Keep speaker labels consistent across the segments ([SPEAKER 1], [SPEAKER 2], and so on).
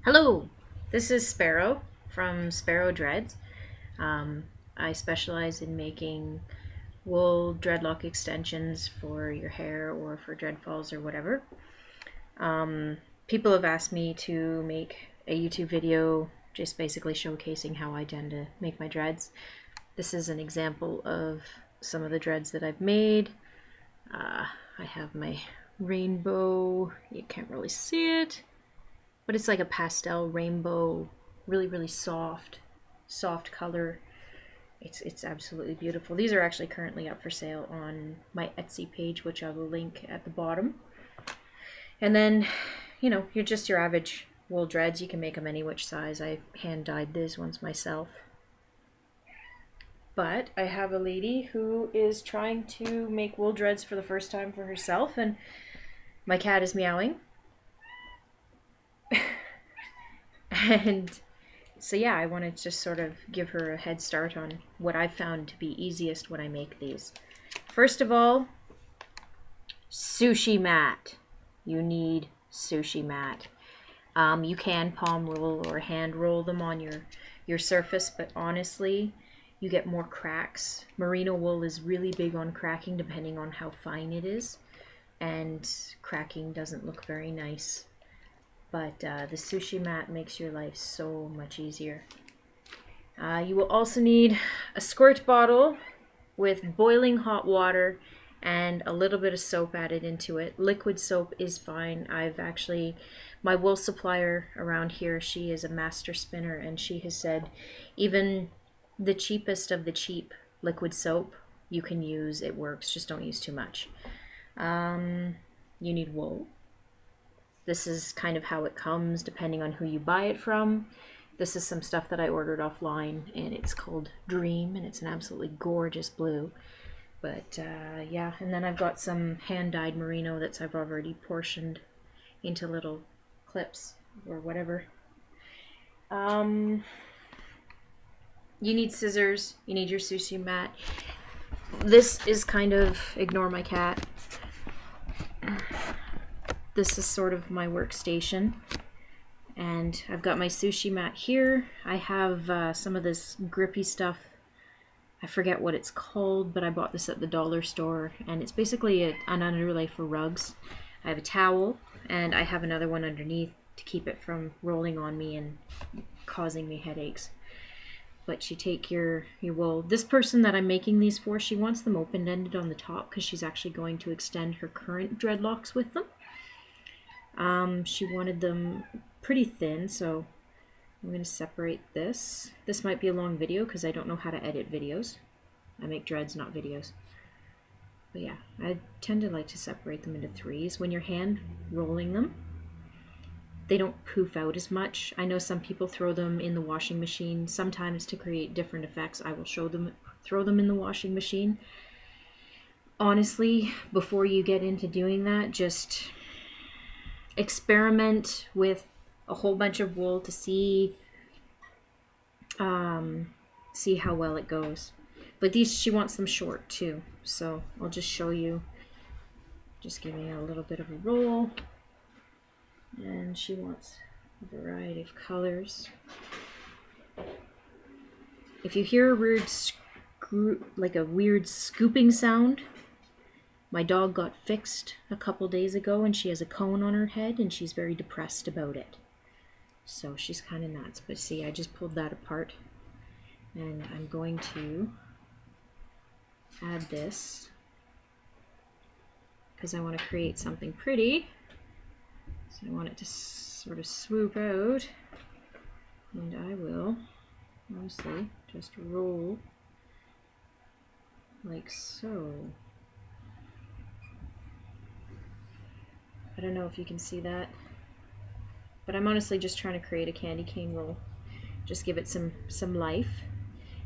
[SPEAKER 1] Hello, this is Sparrow from Sparrow Dreads. I specialize in making wool dreadlock extensions for your hair or for dreadfalls or whatever. People have asked me to make a YouTube video just basically showcasing how I tend to make my dreads. This is an example of some of the dreads that I've made. I have my rainbow, you can't really see it, but it's like a pastel rainbow, really soft color. It's absolutely beautiful. These are actually currently up for sale on my Etsy page, which I will link at the bottom. And then, you're just your average wool dreads. You can make them any which size. I hand dyed these ones myself. But I have a lady who is trying to make wool dreads for the first time for herself, and my cat is meowing. And so yeah, I want to just sort of give her a head start on what I've found to be easiest when I make these. First of all, sushi mat. You need sushi mat. You can palm roll or hand roll them on your surface, but honestly, you get more cracks. Merino wool is really big on cracking depending on how fine it is, and cracking doesn't look very nice. But the sushi mat makes your life so much easier. You will also need a squirt bottle with boiling hot water and a little bit of soap added into it. Liquid soap is fine. My wool supplier around here, she is a master spinner, and she has said even the cheapest of the cheap liquid soap you can use, it works, just don't use too much. You need wool. This is kind of how it comes depending on who you buy it from. This is some stuff that I ordered offline, and it's called Dream, and it's an absolutely gorgeous blue. But yeah, and then I've got some hand-dyed merino that I've already portioned into little clips or whatever. You need scissors, you need your sushi mat. This is kind of, ignore my cat. This is sort of my workstation, and I've got my sushi mat here. I have some of this grippy stuff. I forget what it's called, but I bought this at the dollar store, and it's basically an underlay for rugs. I have a towel, and I have another one underneath to keep it from rolling on me and causing me headaches. But you take your wool. This person that I'm making these for, she wants them open-ended on the top because she's actually going to extend her current dreadlocks with them. She wanted them pretty thin, so I'm going to separate this. This might be a long video because I don't know how to edit videos. I make dreads, not videos. But yeah, I tend to like to separate them into threes. When you're hand rolling them, they don't poof out as much. I know some people throw them in the washing machine. Sometimes to create different effects, I will throw them in the washing machine. Honestly, before you get into doing that, just experiment with a whole bunch of wool to see how well it goes. But these, she wants them short too, so I'll just show you, just giving it a little bit of a roll. And she wants a variety of colors. If you hear a weird like a weird scooping sound, my dog got fixed a couple days ago, and she has a cone on her head, and she's very depressed about it. So she's kind of nuts. But see, I just pulled that apart, and I'm going to add this because I want to create something pretty. So I want it to sort of swoop out, and I will mostly just roll like so. I don't know if you can see that, but I'm honestly just trying to create a candy cane roll. Just give it some life.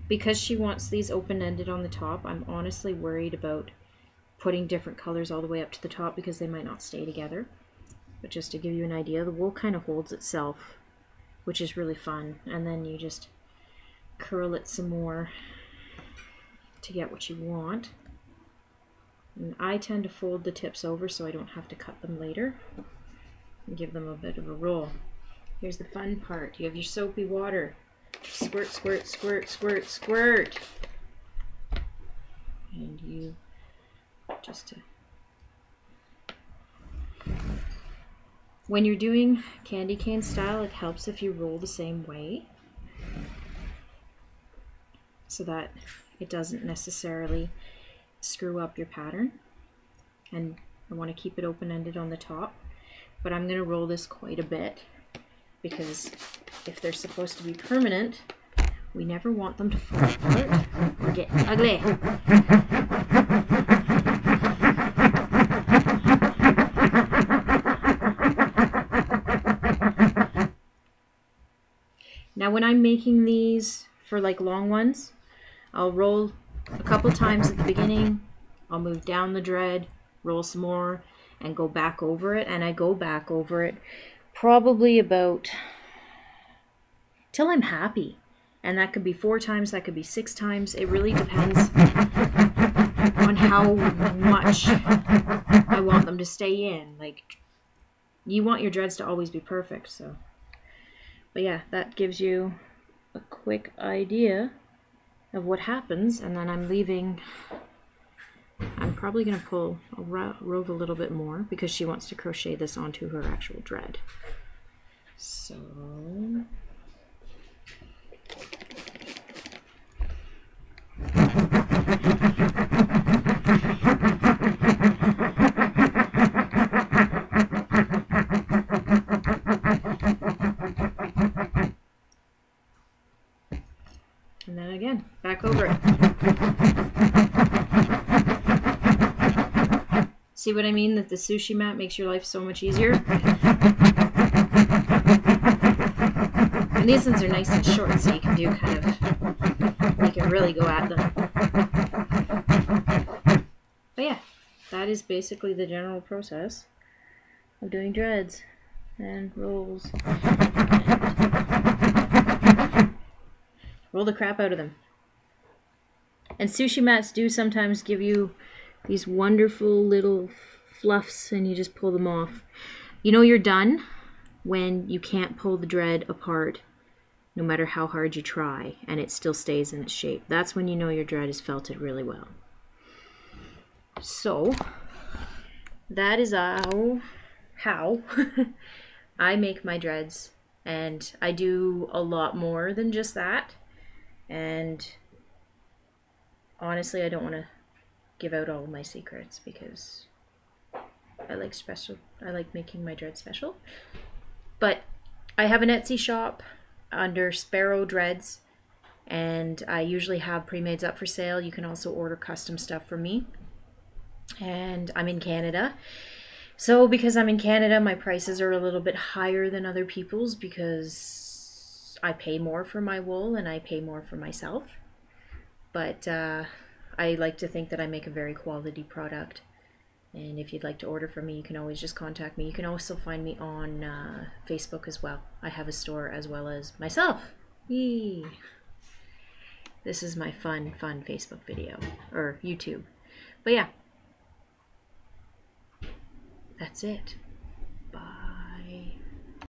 [SPEAKER 1] Because she wants these open-ended on the top, I'm honestly worried about putting different colors all the way up to the top because they might not stay together. But just to give you an idea, the wool kind of holds itself, which is really fun. And then you just curl it some more to get what you want. And I tend to fold the tips over so I don't have to cut them later and give them a bit of a roll. here's the fun part. You have your soapy water. Squirt, squirt, squirt, squirt, squirt. And you just when you're doing candy cane style, it helps if you roll the same way so that it doesn't necessarily screw up your pattern. And I want to keep it open-ended on the top, but I'm going to roll this quite a bit because if they're supposed to be permanent, we never want them to fall apart or get ugly. Now when I'm making these for like long ones, I'll roll a couple times at the beginning, I'll move down the dread, roll some more, and go back over it. And I go back over it probably about till I'm happy. And that could be 4 times, that could be 6 times. It really depends on how much I want them to stay in. Like, you want your dreads to always be perfect, so. But yeah, that gives you a quick idea of what happens. And then I'm leaving, I'm probably going to pull a rove a little bit more because she wants to crochet this onto her actual dread. So and then again, back over it. See what I mean? That the sushi mat makes your life so much easier. And these ones are nice and short, so you can do kind of, you can really go at them. But yeah, that is basically the general process of doing dreads and rolls. And roll the crap out of them. And sushi mats do sometimes give you these wonderful little fluffs and you just pull them off. You know you're done when you can't pull the dread apart no matter how hard you try and it still stays in its shape. That's when you know your dread is felted really well. So that is how I make my dreads, and I do a lot more than just that. And honestly, I don't want to give out all of my secrets because I like making my dreads special. But I have an Etsy shop under Sparrow Dreads, and I usually have pre-mades up for sale. You can also order custom stuff from me. And I'm in Canada. So because I'm in Canada, my prices are a little bit higher than other people's because I pay more for my wool and I pay more for myself. But I like to think that I make a very quality product. And if you'd like to order from me, you can always just contact me. You can also find me on Facebook as well. I have a store as well as myself. Yee. This is my fun Facebook video, or YouTube. But yeah, that's it.